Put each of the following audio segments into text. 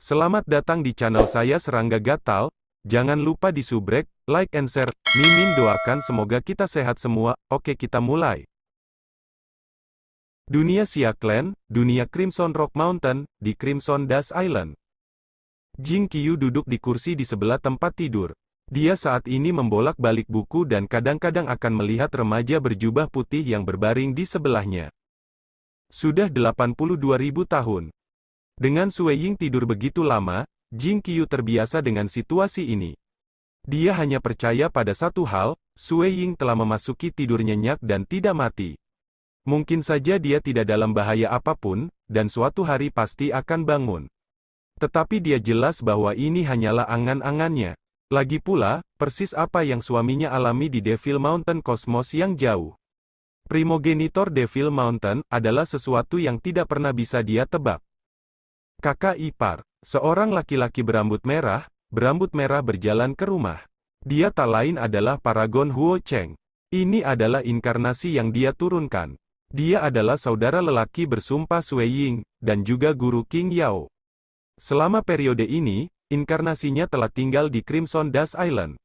Selamat datang di channel saya Serangga Gatal. Jangan lupa di subrek, like and share. Mimin doakan semoga kita sehat semua. Oke, kita mulai. Dunia Xia Clan, dunia Crimson Rock Mountain, di Crimson Dash Island. Jing Qiyu duduk di kursi di sebelah tempat tidur. Dia saat ini membolak-balik buku dan kadang-kadang akan melihat remaja berjubah putih yang berbaring di sebelahnya. Sudah 82.000 tahun. Dengan Sui Ying tidur begitu lama, Jing Qiyu terbiasa dengan situasi ini. Dia hanya percaya pada satu hal, Sui Ying telah memasuki tidur nyenyak dan tidak mati. Mungkin saja dia tidak dalam bahaya apapun, dan suatu hari pasti akan bangun. Tetapi dia jelas bahwa ini hanyalah angan-angannya. Lagi pula, persis apa yang suaminya alami di Devil Mountain kosmos yang jauh. Primogenitor Devil Mountain adalah sesuatu yang tidak pernah bisa dia tebak. Kakak ipar, seorang laki-laki berambut merah berjalan ke rumah. Dia tak lain adalah Paragon Huo Cheng. Ini adalah inkarnasi yang dia turunkan. Dia adalah saudara lelaki bersumpah Sui Ying, dan juga guru King Yao. Selama periode ini, inkarnasinya telah tinggal di Crimson Dash Island.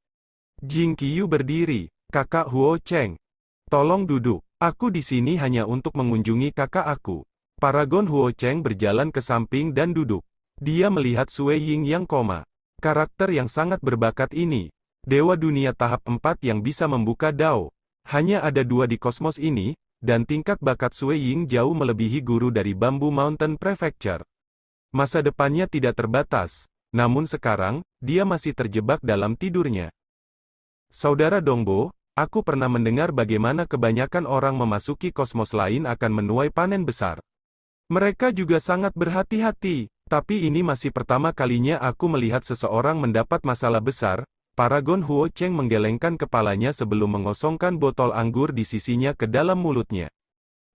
Jing Qiyu berdiri. Kakak Huo Cheng, tolong duduk. Aku di sini hanya untuk mengunjungi kakak aku. Paragon Huo Cheng berjalan ke samping dan duduk. Dia melihat Sui Ying yang koma. Karakter yang sangat berbakat ini. Dewa dunia tahap 4 yang bisa membuka Dao. Hanya ada 2 di kosmos ini, dan tingkat bakat Sui Ying jauh melebihi guru dari Bamboo Mountain Prefecture. Masa depannya tidak terbatas. Namun sekarang, dia masih terjebak dalam tidurnya. Saudara Dongbo, aku pernah mendengar bagaimana kebanyakan orang memasuki kosmos lain akan menuai panen besar. Mereka juga sangat berhati-hati, tapi ini masih pertama kalinya aku melihat seseorang mendapat masalah besar. Paragon Huo Cheng menggelengkan kepalanya sebelum mengosongkan botol anggur di sisinya ke dalam mulutnya.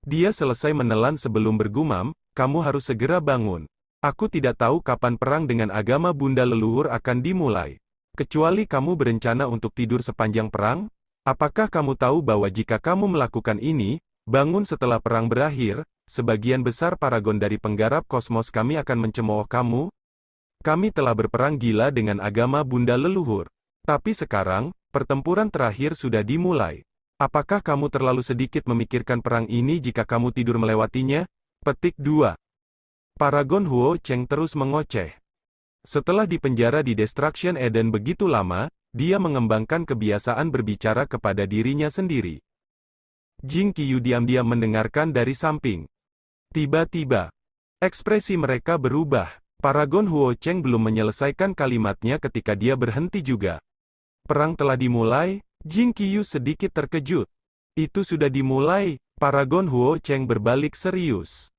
Dia selesai menelan sebelum bergumam, kamu harus segera bangun. Aku tidak tahu kapan perang dengan agama Bunda leluhur akan dimulai. Kecuali kamu berencana untuk tidur sepanjang perang? Apakah kamu tahu bahwa jika kamu melakukan ini, bangun setelah perang berakhir, sebagian besar paragon dari penggarap kosmos kami akan mencemooh kamu? Kami telah berperang gila dengan agama Bunda leluhur. Tapi sekarang, pertempuran terakhir sudah dimulai. Apakah kamu terlalu sedikit memikirkan perang ini jika kamu tidur melewatinya? Petik 2. Paragon Huo Cheng terus mengoceh. Setelah dipenjara di Destruction Eden begitu lama, dia mengembangkan kebiasaan berbicara kepada dirinya sendiri. Jing Qiyu diam-diam mendengarkan dari samping. Tiba-tiba, ekspresi mereka berubah. Paragon Huo Cheng belum menyelesaikan kalimatnya ketika dia berhenti juga. Perang telah dimulai? Jing Qiyu sedikit terkejut. Itu sudah dimulai? Paragon Huo Cheng berbalik serius.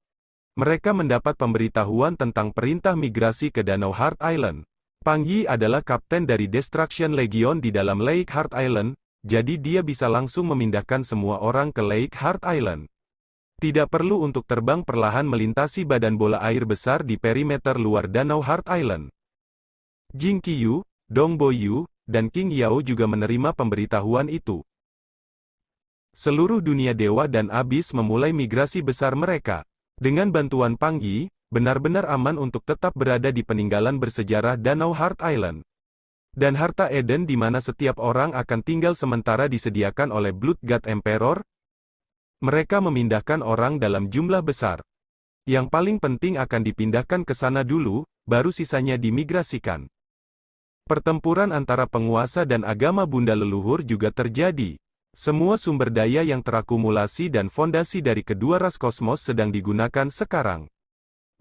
Mereka mendapat pemberitahuan tentang perintah migrasi ke Danau Heart Island. Pang Yi adalah kapten dari Destruction Legion di dalam Lake Heart Island, jadi dia bisa langsung memindahkan semua orang ke Lake Heart Island. Tidak perlu untuk terbang perlahan melintasi badan bola air besar di perimeter luar Danau Heart Island. Jing Qiyu, Dong Boyu, dan King Yao juga menerima pemberitahuan itu. Seluruh dunia dewa dan abis memulai migrasi besar mereka. Dengan bantuan Pang Yi, benar-benar aman untuk tetap berada di peninggalan bersejarah Danau Heart Island. Dan harta Eden di mana setiap orang akan tinggal sementara disediakan oleh Blood God Emperor. Mereka memindahkan orang dalam jumlah besar. Yang paling penting akan dipindahkan ke sana dulu, baru sisanya dimigrasikan. Pertempuran antara penguasa dan agama Bunda leluhur juga terjadi. Semua sumber daya yang terakumulasi dan fondasi dari kedua ras kosmos sedang digunakan sekarang.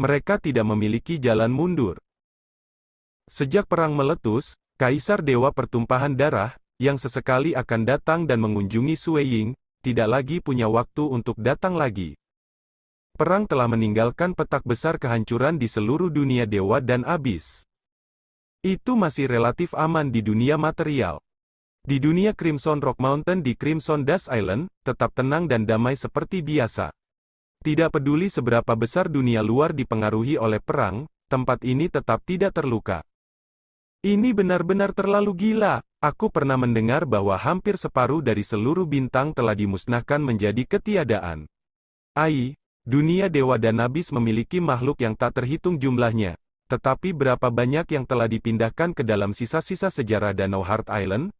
Mereka tidak memiliki jalan mundur. Sejak perang meletus, Kaisar Dewa Pertumpahan Darah, yang sesekali akan datang dan mengunjungi Sui Ying, tidak lagi punya waktu untuk datang lagi. Perang telah meninggalkan petak besar kehancuran di seluruh dunia dewa dan abis. Itu masih relatif aman di dunia material. Di dunia Crimson Rock Mountain di Crimson Dash Island, tetap tenang dan damai seperti biasa. Tidak peduli seberapa besar dunia luar dipengaruhi oleh perang, tempat ini tetap tidak terluka. Ini benar-benar terlalu gila. Aku pernah mendengar bahwa hampir separuh dari seluruh bintang telah dimusnahkan menjadi ketiadaan. Dunia dewa dan abis memiliki makhluk yang tak terhitung jumlahnya. Tetapi berapa banyak yang telah dipindahkan ke dalam sisa-sisa sejarah Danau Heart Island?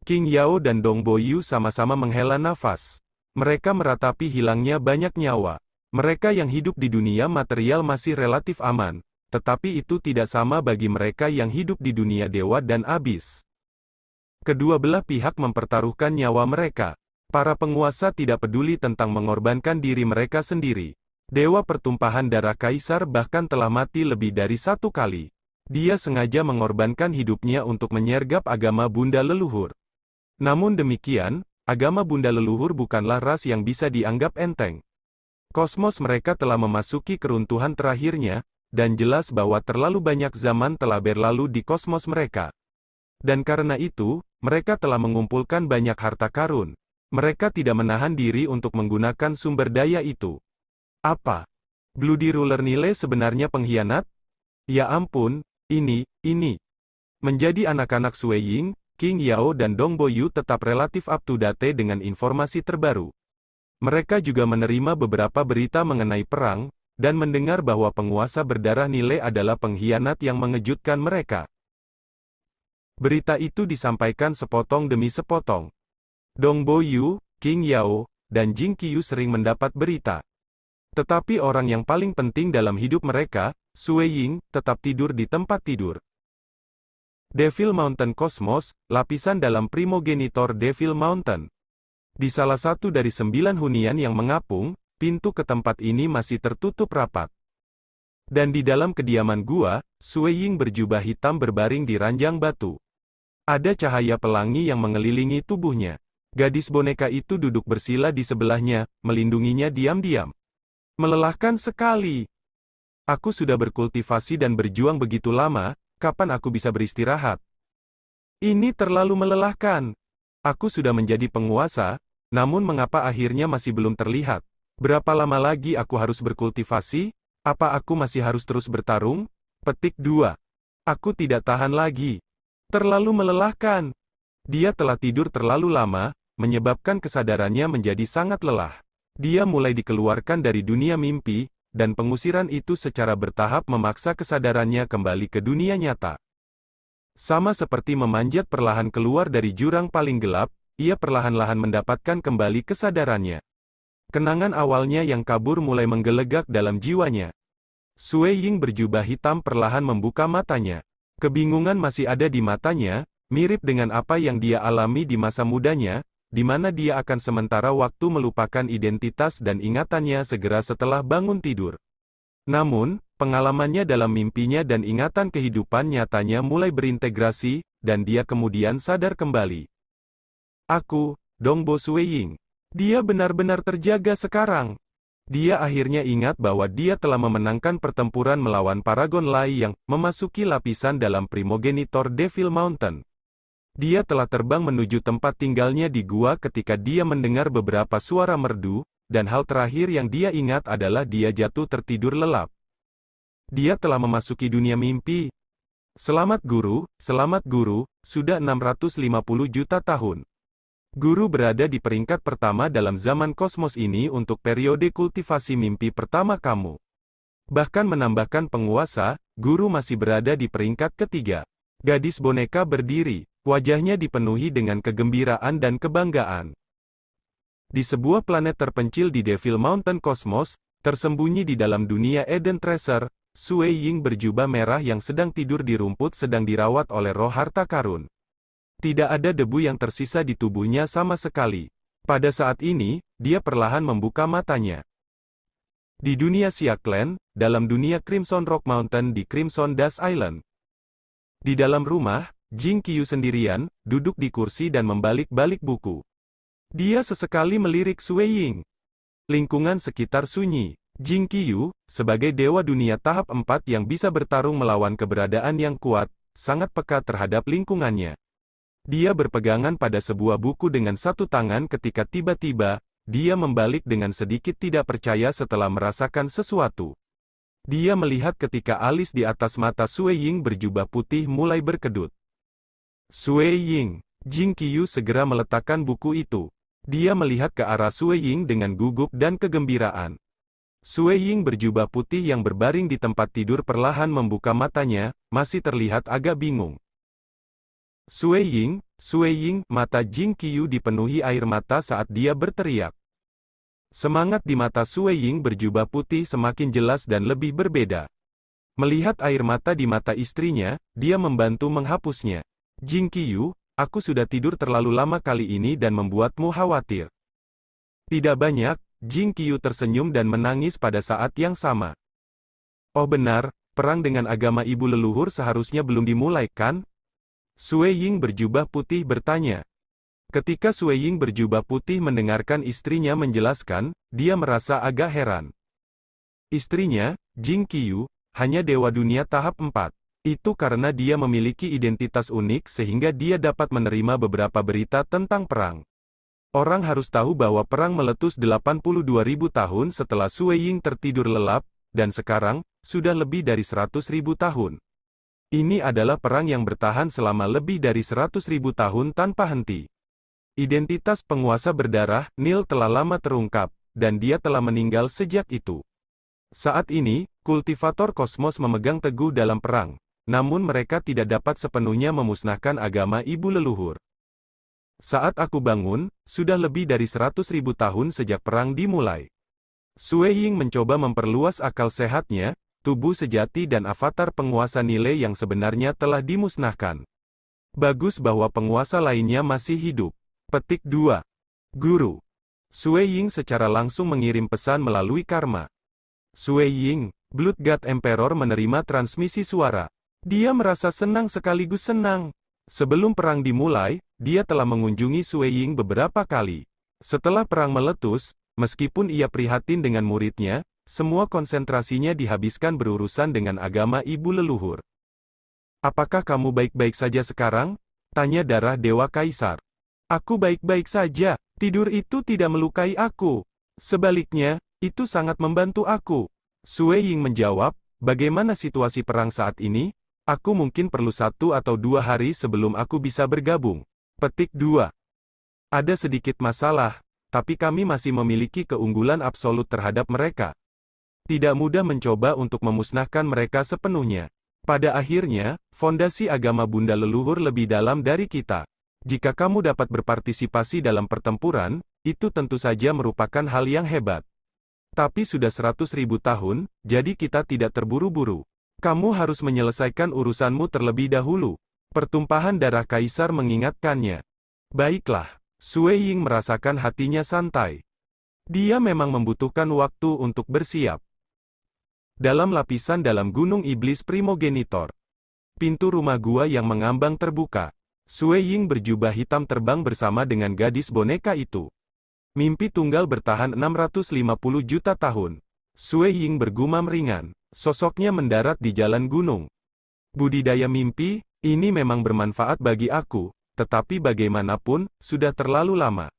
King Yao dan Dong Boyu sama-sama menghela nafas. Mereka meratapi hilangnya banyak nyawa. Mereka yang hidup di dunia material masih relatif aman, tetapi itu tidak sama bagi mereka yang hidup di dunia dewa dan abis. Kedua belah pihak mempertaruhkan nyawa mereka. Para penguasa tidak peduli tentang mengorbankan diri mereka sendiri. Dewa pertumpahan darah kaisar bahkan telah mati lebih dari 1 kali. Dia sengaja mengorbankan hidupnya untuk menyergap agama Bunda Leluhur. Namun demikian, agama Bunda Leluhur bukanlah ras yang bisa dianggap enteng. Kosmos mereka telah memasuki keruntuhan terakhirnya, dan jelas bahwa terlalu banyak zaman telah berlalu di kosmos mereka. Dan karena itu, mereka telah mengumpulkan banyak harta karun. Mereka tidak menahan diri untuk menggunakan sumber daya itu. Apa? Bloody Ruler Nile sebenarnya pengkhianat? Ya ampun, ini. Menjadi anak-anak Sui Ying, King Yao dan Dong Boyu tetap relatif up to date dengan informasi terbaru. Mereka juga menerima beberapa berita mengenai perang, dan mendengar bahwa penguasa berdarah Nile adalah pengkhianat yang mengejutkan mereka. Berita itu disampaikan sepotong demi sepotong. Dong Boyu, King Yao, dan Jing Qiyu sering mendapat berita. Tetapi orang yang paling penting dalam hidup mereka, Sui Ying, tetap tidur di tempat tidur. Devil Mountain Cosmos, lapisan dalam primogenitor Devil Mountain. Di salah satu dari 9 hunian yang mengapung, pintu ke tempat ini masih tertutup rapat. Dan di dalam kediaman gua, Sui Ying berjubah hitam berbaring di ranjang batu. Ada cahaya pelangi yang mengelilingi tubuhnya. Gadis boneka itu duduk bersila di sebelahnya, melindunginya diam-diam. Melelahkan sekali. Aku sudah berkultivasi dan berjuang begitu lama, kapan aku bisa beristirahat? Ini terlalu melelahkan. Aku sudah menjadi penguasa, namun mengapa akhirnya masih belum terlihat? Berapa lama lagi aku harus berkultivasi? Apa aku masih harus terus bertarung? Petik 2. Aku tidak tahan lagi. Terlalu melelahkan. Dia telah tidur terlalu lama, menyebabkan kesadarannya menjadi sangat lelah. Dia mulai dikeluarkan dari dunia mimpi, dan pengusiran itu secara bertahap memaksa kesadarannya kembali ke dunia nyata. Sama seperti memanjat perlahan keluar dari jurang paling gelap, ia perlahan-lahan mendapatkan kembali kesadarannya. Kenangan awalnya yang kabur mulai menggelegak dalam jiwanya. Sui Ying berjubah hitam perlahan membuka matanya. Kebingungan masih ada di matanya, mirip dengan apa yang dia alami di masa mudanya, di mana dia akan sementara waktu melupakan identitas dan ingatannya segera setelah bangun tidur. Namun, pengalamannya dalam mimpinya dan ingatan kehidupan nyatanya mulai berintegrasi, dan dia kemudian sadar kembali. Aku, Dongbo Sui Ying. Dia benar-benar terjaga sekarang. Dia akhirnya ingat bahwa dia telah memenangkan pertempuran melawan Paragon Lai yang memasuki lapisan dalam primogenitor Devil Mountain. Dia telah terbang menuju tempat tinggalnya di gua ketika dia mendengar beberapa suara merdu, dan hal terakhir yang dia ingat adalah dia jatuh tertidur lelap. Dia telah memasuki dunia mimpi. Selamat guru, sudah 650 juta tahun. Guru berada di peringkat pertama dalam zaman kosmos ini untuk periode kultivasi mimpi pertama kamu. Bahkan menambahkan penguasa, guru masih berada di peringkat ketiga. Gadis boneka berdiri. Wajahnya dipenuhi dengan kegembiraan dan kebanggaan. Di sebuah planet terpencil di Devil Mountain Cosmos, tersembunyi di dalam dunia Eden Tracer, Sui Ying berjubah merah yang sedang tidur di rumput sedang dirawat oleh roh harta karun. Tidak ada debu yang tersisa di tubuhnya sama sekali. Pada saat ini, dia perlahan membuka matanya. Di dunia Siaklen, dalam dunia Crimson Rock Mountain di Crimson Dust Island. Di dalam rumah, Jing Qiyu sendirian, duduk di kursi dan membalik-balik buku. Dia sesekali melirik Sui Ying. Lingkungan sekitar sunyi. Jing Qiyu, sebagai dewa dunia tahap 4 yang bisa bertarung melawan keberadaan yang kuat, sangat peka terhadap lingkungannya. Dia berpegangan pada sebuah buku dengan satu tangan ketika tiba-tiba, dia membalik dengan sedikit tidak percaya setelah merasakan sesuatu. Dia melihat ketika alis di atas mata Sui Ying berjubah putih mulai berkedut. Sui Ying. Jing Qiyu segera meletakkan buku itu. Dia melihat ke arah Sui Ying dengan gugup dan kegembiraan. Sue Ying berjubah putih yang berbaring di tempat tidur perlahan membuka matanya, masih terlihat agak bingung. Sue Ying, mata Jing Qiyu dipenuhi air mata saat dia berteriak. Semangat di mata Sue Ying berjubah putih semakin jelas dan lebih berbeda. Melihat air mata di mata istrinya, dia membantu menghapusnya. Jing Qiyu, aku sudah tidur terlalu lama kali ini dan membuatmu khawatir. Tidak banyak, Jing Qiyu tersenyum dan menangis pada saat yang sama. Oh benar, perang dengan agama ibu leluhur seharusnya belum dimulai kan? Sue Ying berjubah putih bertanya. Ketika Sue Ying berjubah putih mendengarkan istrinya menjelaskan, dia merasa agak heran. Istrinya, Jing Qiyu, hanya Dewa Dunia tahap 4. Itu karena dia memiliki identitas unik sehingga dia dapat menerima beberapa berita tentang perang. Orang harus tahu bahwa perang meletus 82.000 tahun setelah Sue Ying tertidur lelap, dan sekarang, sudah lebih dari 100.000 tahun. Ini adalah perang yang bertahan selama lebih dari 100.000 tahun tanpa henti. Identitas penguasa berdarah, Nil telah lama terungkap, dan dia telah meninggal sejak itu. Saat ini, kultivator kosmos memegang teguh dalam perang, namun mereka tidak dapat sepenuhnya memusnahkan agama ibu leluhur. Saat aku bangun, sudah lebih dari 100.000 tahun sejak perang dimulai. Sue Ying mencoba memperluas akal sehatnya, tubuh sejati dan avatar penguasa nilai yang sebenarnya telah dimusnahkan. Bagus bahwa penguasa lainnya masih hidup. Petik 2. Guru. Sue Ying secara langsung mengirim pesan melalui karma. Sue Ying, Blood God Emperor menerima transmisi suara. Dia merasa senang sekaligus senang. Sebelum perang dimulai, dia telah mengunjungi Sue Ying beberapa kali. Setelah perang meletus, meskipun ia prihatin dengan muridnya, semua konsentrasinya dihabiskan berurusan dengan agama ibu leluhur. Apakah kamu baik-baik saja sekarang? Tanya darah Dewa Kaisar. Aku baik-baik saja, tidur itu tidak melukai aku. Sebaliknya, itu sangat membantu aku. Sue Ying menjawab, bagaimana situasi perang saat ini? Aku mungkin perlu 1 atau 2 hari sebelum aku bisa bergabung. Petik 2. Ada sedikit masalah, tapi kami masih memiliki keunggulan absolut terhadap mereka. Tidak mudah mencoba untuk memusnahkan mereka sepenuhnya. Pada akhirnya, fondasi agama Bunda leluhur lebih dalam dari kita. Jika kamu dapat berpartisipasi dalam pertempuran, itu tentu saja merupakan hal yang hebat. Tapi sudah 100.000 tahun, jadi kita tidak terburu-buru. Kamu harus menyelesaikan urusanmu terlebih dahulu. Pertumpahan darah Kaisar mengingatkannya. Baiklah, Sue Ying merasakan hatinya santai. Dia memang membutuhkan waktu untuk bersiap. Dalam lapisan dalam Gunung Iblis Primogenitor. Pintu rumah gua yang mengambang terbuka. Sue Ying berjubah hitam terbang bersama dengan gadis boneka itu. Mimpi tunggal bertahan 650 juta tahun. Sue Ying bergumam ringan. Sosoknya mendarat di jalan gunung. Budidaya mimpi, ini memang bermanfaat bagi aku, tetapi bagaimanapun, sudah terlalu lama.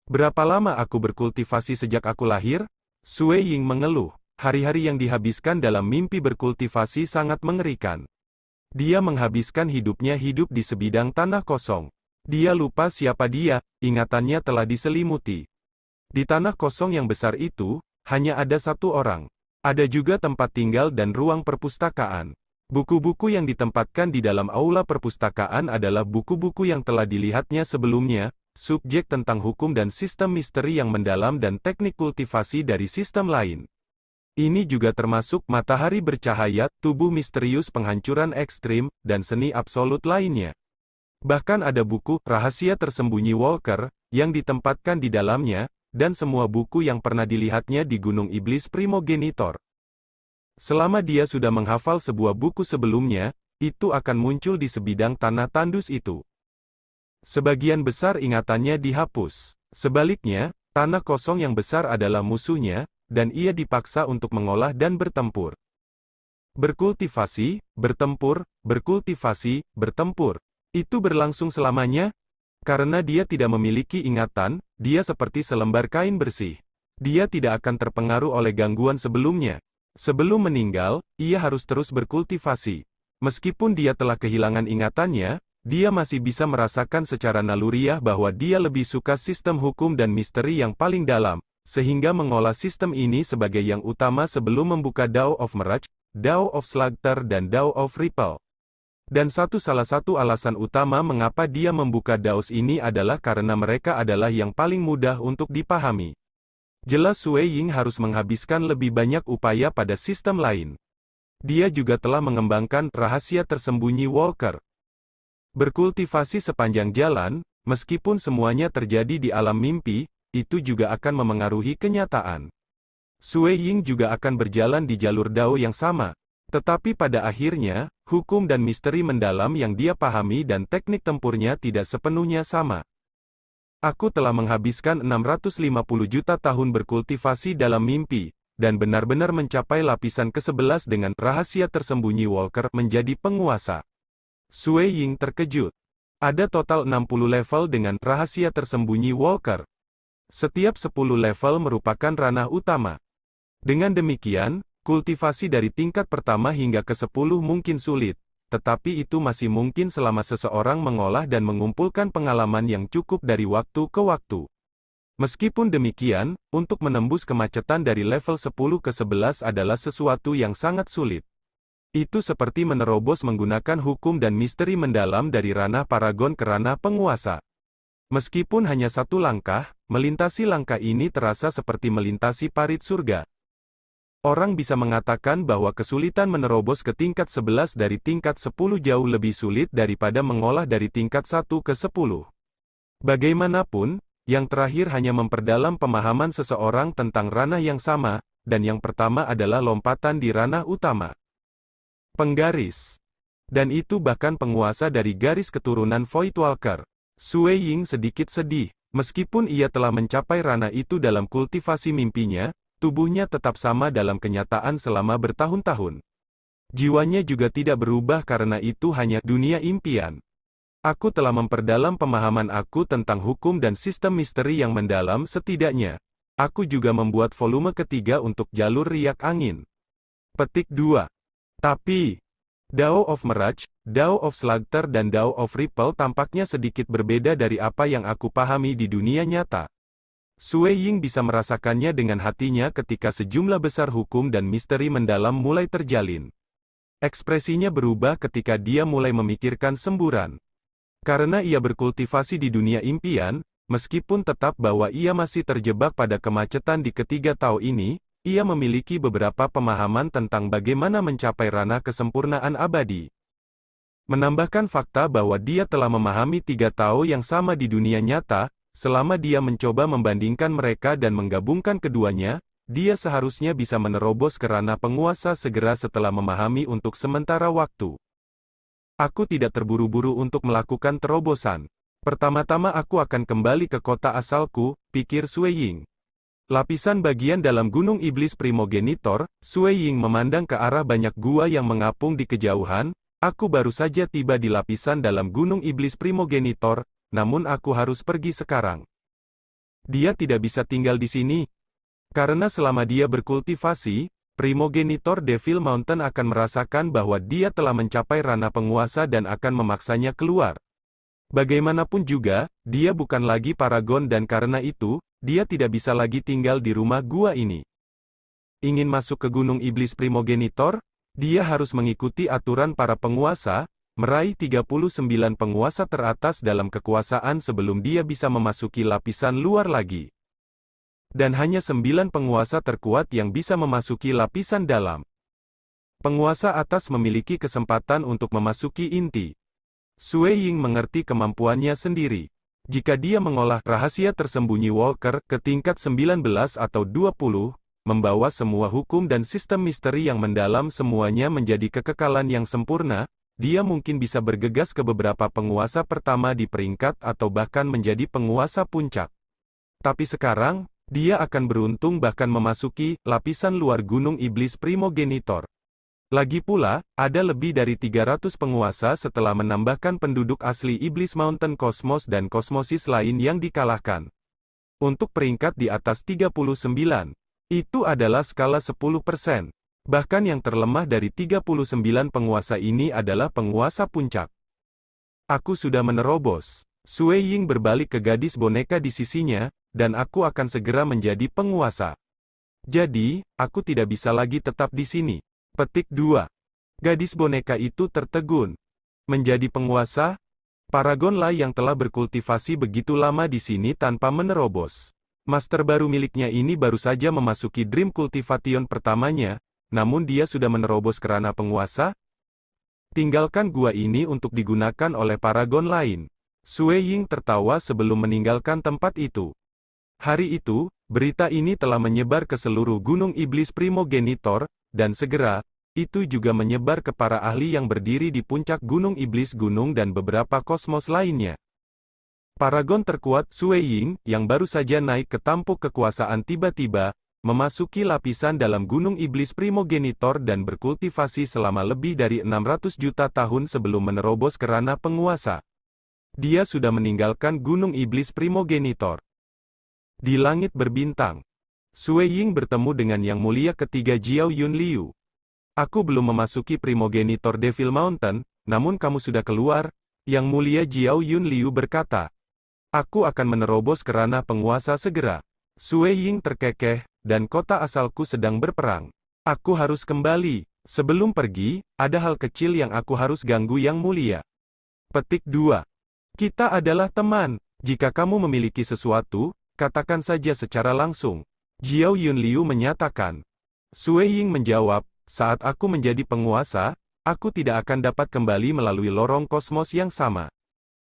Berapa lama aku berkultivasi sejak aku lahir? Sue Ying mengeluh. Hari-hari yang dihabiskan dalam mimpi berkultivasi sangat mengerikan. Dia menghabiskan hidupnya hidup di sebidang tanah kosong. Dia lupa siapa dia, ingatannya telah diselimuti. Di tanah kosong yang besar itu, hanya ada satu orang. Ada juga tempat tinggal dan ruang perpustakaan. Buku-buku yang ditempatkan di dalam aula perpustakaan adalah buku-buku yang telah dilihatnya sebelumnya, subjek tentang hukum dan sistem misteri yang mendalam dan teknik kultivasi dari sistem lain. Ini juga termasuk matahari bercahaya, tubuh misterius penghancuran ekstrim, dan seni absolut lainnya. Bahkan ada buku, rahasia tersembunyi Walker, yang ditempatkan di dalamnya, dan semua buku yang pernah dilihatnya di Gunung Iblis Primogenitor. Selama dia sudah menghafal sebuah buku sebelumnya, itu akan muncul di sebidang tanah tandus itu. Sebagian besar ingatannya dihapus. Sebaliknya, tanah kosong yang besar adalah musuhnya, dan ia dipaksa untuk mengolah dan bertempur. Berkultivasi, bertempur, berkultivasi, bertempur. Itu berlangsung selamanya? Karena dia tidak memiliki ingatan, dia seperti selembar kain bersih. Dia tidak akan terpengaruh oleh gangguan sebelumnya. Sebelum meninggal, ia harus terus berkultivasi. Meskipun dia telah kehilangan ingatannya, dia masih bisa merasakan secara naluriah bahwa dia lebih suka sistem hukum dan misteri yang paling dalam, sehingga mengolah sistem ini sebagai yang utama sebelum membuka Dao of Mirage, Dao of Slugter dan Dao of Ripple. Dan salah satu alasan utama mengapa dia membuka DAOs ini adalah karena mereka adalah yang paling mudah untuk dipahami. Jelas Sui Ying harus menghabiskan lebih banyak upaya pada sistem lain. Dia juga telah mengembangkan rahasia tersembunyi Walker. Berkultivasi sepanjang jalan, meskipun semuanya terjadi di alam mimpi, itu juga akan memengaruhi kenyataan. Sui Ying juga akan berjalan di jalur Dao yang sama. Tetapi pada akhirnya, hukum dan misteri mendalam yang dia pahami dan teknik tempurnya tidak sepenuhnya sama. Aku telah menghabiskan 650 juta tahun berkultivasi dalam mimpi, dan benar-benar mencapai lapisan ke-11 dengan rahasia tersembunyi Walker menjadi penguasa. Sui Ying terkejut. Ada total 60 level dengan rahasia tersembunyi Walker. Setiap 10 level merupakan ranah utama. Dengan demikian, kultivasi dari tingkat pertama hingga ke-10 mungkin sulit, tetapi itu masih mungkin selama seseorang mengolah dan mengumpulkan pengalaman yang cukup dari waktu ke waktu. Meskipun demikian, untuk menembus kemacetan dari level 10 ke 11 adalah sesuatu yang sangat sulit. Itu seperti menerobos menggunakan hukum dan misteri mendalam dari ranah paragon ke ranah penguasa. Meskipun hanya satu langkah, melintasi langkah ini terasa seperti melintasi parit surga. Orang bisa mengatakan bahwa kesulitan menerobos ke tingkat 11 dari tingkat 10 jauh lebih sulit daripada mengolah dari tingkat 1 ke 10. Bagaimanapun, yang terakhir hanya memperdalam pemahaman seseorang tentang ranah yang sama, dan yang pertama adalah lompatan di ranah utama. Penggaris. Dan itu bahkan penguasa dari garis keturunan Voidwalker. Sui Ying sedikit sedih, meskipun ia telah mencapai ranah itu dalam kultivasi mimpinya, tubuhnya tetap sama dalam kenyataan selama bertahun-tahun. Jiwanya juga tidak berubah karena itu hanya dunia impian. Aku telah memperdalam pemahaman aku tentang hukum dan sistem misteri yang mendalam setidaknya. Aku juga membuat volume ketiga untuk jalur riak angin. Petik 2. Tapi, Dao of Mirage, Dao of Slugter dan Dao of Ripple tampaknya sedikit berbeda dari apa yang aku pahami di dunia nyata. Sui Ying bisa merasakannya dengan hatinya ketika sejumlah besar hukum dan misteri mendalam mulai terjalin. Ekspresinya berubah ketika dia mulai memikirkan semburan. Karena ia berkultivasi di dunia impian, meskipun tetap bahwa ia masih terjebak pada kemacetan di ketiga Tao ini, ia memiliki beberapa pemahaman tentang bagaimana mencapai ranah kesempurnaan abadi. Menambahkan fakta bahwa dia telah memahami tiga Tao yang sama di dunia nyata, selama dia mencoba membandingkan mereka dan menggabungkan keduanya, dia seharusnya bisa menerobos ke ranah penguasa segera setelah memahami untuk sementara waktu. Aku tidak terburu-buru untuk melakukan terobosan. Pertama-tama aku akan kembali ke kota asalku, pikir Sui Ying. Lapisan bagian dalam Gunung Iblis Primogenitor, Sui Ying memandang ke arah banyak gua yang mengapung di kejauhan. Aku baru saja tiba di lapisan dalam Gunung Iblis Primogenitor, namun aku harus pergi sekarang. Dia tidak bisa tinggal di sini. Karena selama dia berkultivasi, Primogenitor Devil Mountain akan merasakan bahwa dia telah mencapai ranah penguasa dan akan memaksanya keluar. Bagaimanapun juga, dia bukan lagi paragon dan karena itu, dia tidak bisa lagi tinggal di rumah gua ini. Ingin masuk ke Gunung Iblis Primogenitor? Dia harus mengikuti aturan para penguasa, meraih 39 penguasa teratas dalam kekuasaan sebelum dia bisa memasuki lapisan luar lagi. Dan hanya 9 penguasa terkuat yang bisa memasuki lapisan dalam. Penguasa atas memiliki kesempatan untuk memasuki inti. Sui Ying mengerti kemampuannya sendiri. Jika dia mengolah rahasia tersembunyi Walker ke tingkat 19 atau 20, membawa semua hukum dan sistem misteri yang mendalam semuanya menjadi kekekalan yang sempurna, dia mungkin bisa bergegas ke beberapa penguasa pertama di peringkat atau bahkan menjadi penguasa puncak. Tapi sekarang, dia akan beruntung bahkan memasuki lapisan luar Gunung Iblis Primogenitor. Lagi pula, ada lebih dari 300 penguasa setelah menambahkan penduduk asli Iblis Mountain Cosmos dan kosmosis lain yang dikalahkan. Untuk peringkat di atas 39, itu adalah skala 10%. Bahkan yang terlemah dari 39 penguasa ini adalah penguasa puncak. Aku sudah menerobos. Sui Ying berbalik ke gadis boneka di sisinya, dan aku akan segera menjadi penguasa. Jadi, aku tidak bisa lagi tetap di sini. Petik 2. Gadis boneka itu tertegun. Menjadi penguasa? Paragon Lai yang telah berkultivasi begitu lama di sini tanpa menerobos. Master baru miliknya ini baru saja memasuki Dream Cultivation pertamanya, namun dia sudah menerobos kerana penguasa? Tinggalkan gua ini untuk digunakan oleh paragon lain. Sui Ying tertawa sebelum meninggalkan tempat itu. Hari itu, berita ini telah menyebar ke seluruh Gunung Iblis Primogenitor, dan segera, itu juga menyebar ke para ahli yang berdiri di puncak Gunung Iblis Gunung dan beberapa kosmos lainnya. Paragon terkuat Sui Ying, yang baru saja naik ke tampuk kekuasaan tiba-tiba, memasuki lapisan dalam Gunung Iblis Primogenitor dan berkultivasi selama lebih dari 600 juta tahun sebelum menerobos kerana penguasa. Dia sudah meninggalkan Gunung Iblis Primogenitor. Di langit berbintang, Sui Ying bertemu dengan Yang Mulia Ketiga Jiao Yun Liu. Aku belum memasuki Primogenitor Devil Mountain, namun kamu sudah keluar, Yang Mulia Jiao Yun Liu berkata. Aku akan menerobos kerana penguasa segera. Sui Ying terkekeh, dan kota asalku sedang berperang. Aku harus kembali. Sebelum pergi, ada hal kecil yang aku harus ganggu Yang Mulia. Petik 2. Kita adalah teman. Jika kamu memiliki sesuatu, katakan saja secara langsung. Jiao Yun Liu menyatakan. Sui Ying menjawab, saat aku menjadi penguasa, aku tidak akan dapat kembali melalui lorong kosmos yang sama.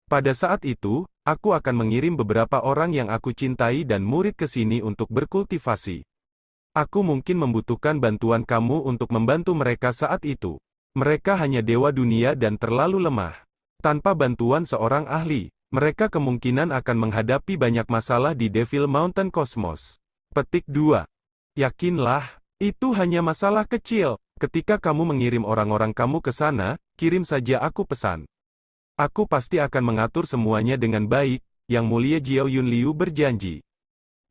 Pada saat itu, aku akan mengirim beberapa orang yang aku cintai dan murid ke sini untuk berkultivasi. Aku mungkin membutuhkan bantuan kamu untuk membantu mereka saat itu. Mereka hanya dewa dunia dan terlalu lemah. Tanpa bantuan seorang ahli, mereka kemungkinan akan menghadapi banyak masalah di Devil Mountain Cosmos. Petik 2. Yakinlah, itu hanya masalah kecil. Ketika kamu mengirim orang-orang kamu ke sana, kirim saja aku pesan. Aku pasti akan mengatur semuanya dengan baik, Yang Mulia Jiao Yun Liu berjanji.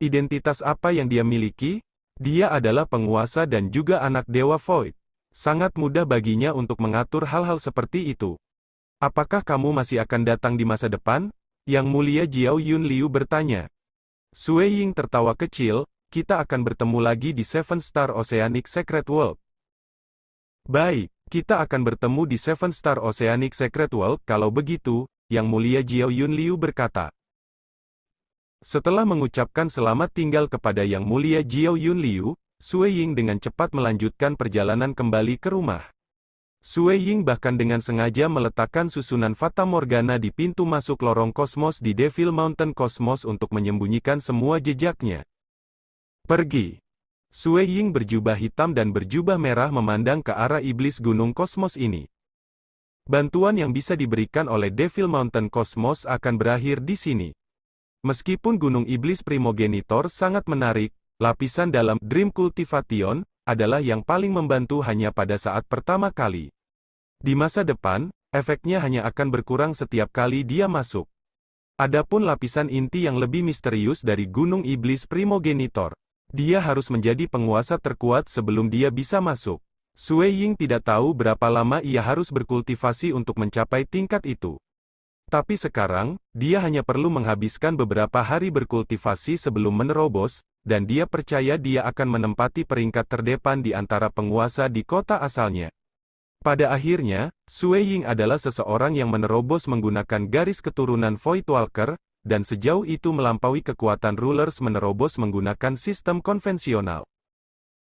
Identitas apa yang dia miliki? Dia adalah penguasa dan juga anak Dewa Void. Sangat mudah baginya untuk mengatur hal-hal seperti itu. Apakah kamu masih akan datang di masa depan? Yang Mulia Jiao Yun Liu bertanya. Sui Ying tertawa kecil, kita akan bertemu lagi di Seven Star Oceanic Secret World. Baik, kita akan bertemu di Seven Star Oceanic Secret World, kalau begitu, Yang Mulia Jiao Yun Liu berkata. Setelah mengucapkan selamat tinggal kepada Yang Mulia Jiao Yun Liu, Sui Ying dengan cepat melanjutkan perjalanan kembali ke rumah. Sui Ying bahkan dengan sengaja meletakkan susunan Fata Morgana di pintu masuk lorong kosmos di Devil Mountain Cosmos untuk menyembunyikan semua jejaknya. Pergi. Sui Ying berjubah hitam dan berjubah merah memandang ke arah iblis gunung kosmos ini. Bantuan yang bisa diberikan oleh Devil Mountain Cosmos akan berakhir di sini. Meskipun gunung iblis Primogenitor sangat menarik, lapisan dalam Dream Cultivation adalah yang paling membantu hanya pada saat pertama kali. Di masa depan, efeknya hanya akan berkurang setiap kali dia masuk. Adapun lapisan inti yang lebih misterius dari gunung iblis Primogenitor. Dia harus menjadi penguasa terkuat sebelum dia bisa masuk. Sui Ying tidak tahu berapa lama ia harus berkultivasi untuk mencapai tingkat itu. Tapi sekarang, dia hanya perlu menghabiskan beberapa hari berkultivasi sebelum menerobos, dan dia percaya dia akan menempati peringkat terdepan di antara penguasa di kota asalnya. Pada akhirnya, Sui Ying adalah seseorang yang menerobos menggunakan garis keturunan Void Walker, dan sejauh itu melampaui kekuatan rulers menerobos menggunakan sistem konvensional.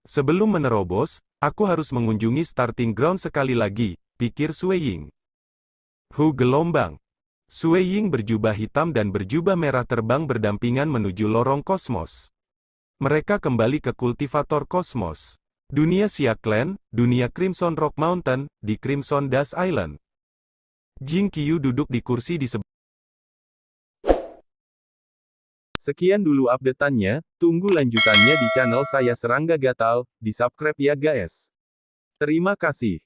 Sebelum menerobos, aku harus mengunjungi starting ground sekali lagi, pikir Sui Ying. Gelombang. Sui Ying berjubah hitam dan berjubah merah terbang berdampingan menuju lorong kosmos. Mereka kembali ke kultivator kosmos. Dunia Siaklen, dunia Crimson Rock Mountain, di Crimson Dust Island. Jing Qiu duduk di kursi di sebelah. Sekian dulu update-annya, tunggu lanjutannya di channel saya Serangga Gatal, di subscribe ya guys. Terima kasih.